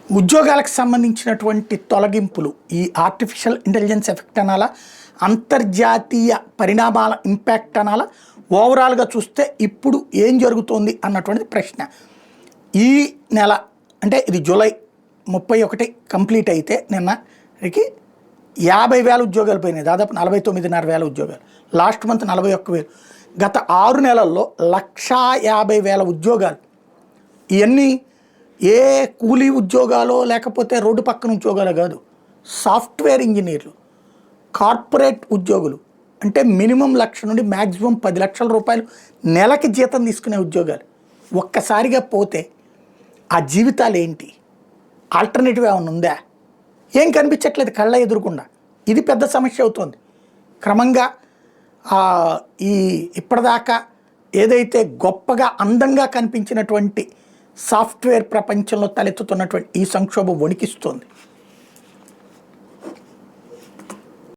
ఉద్యోగాలకు సంబంధించినటువంటి తొలగింపులు ఈ ఆర్టిఫిషియల్ ఇంటెలిజెన్స్ ఎఫెక్ట్ అనాలా, అంతర్జాతీయ పరిణామాల ఇంపాక్ట్ అనాలా, ఓవరాల్గా చూస్తే ఇప్పుడు ఏం జరుగుతోంది అన్నటువంటిది ప్రశ్న. ఈ నెల అంటే ఇది జూలై 31 కంప్లీట్ అయితే నిన్నకి 50,000 ఉద్యోగాలు పోయినాయి, దాదాపు 49,500 ఉద్యోగాలు. Last month 41,000. గత 6 నెలల్లో 150,000 ఉద్యోగాలు. ఇవన్నీ ఏ కూలీ ఉద్యోగాలు లేకపోతే రోడ్డు పక్కన ఉద్యోగాలు కాదు, సాఫ్ట్వేర్ ఇంజనీర్లు, కార్పొరేట్ ఉద్యోగులు, అంటే మినిమం 1,00,000 నుండి మ్యాక్సిమం 10 లక్షల రూపాయలు నెలకి జీతం తీసుకునే ఉద్యోగాలు ఒక్కసారిగా పోతే ఆ జీవితాలు ఏంటి? ఆల్టర్నేటివ్ ఏమైనా ఉందా? ఏం కనిపించట్లేదు కళ్ళ ఎదురుకుండా. ఇది పెద్ద సమస్య అవుతుంది. క్రమంగా ఇప్పటిదాకా ఏదైతే గొప్పగా అందంగా కనిపించినటువంటి సాఫ్ట్వేర్ ప్రపంచంలో తలెత్తుతున్నటువంటి ఈ సంక్షోభం వణికిస్తోంది.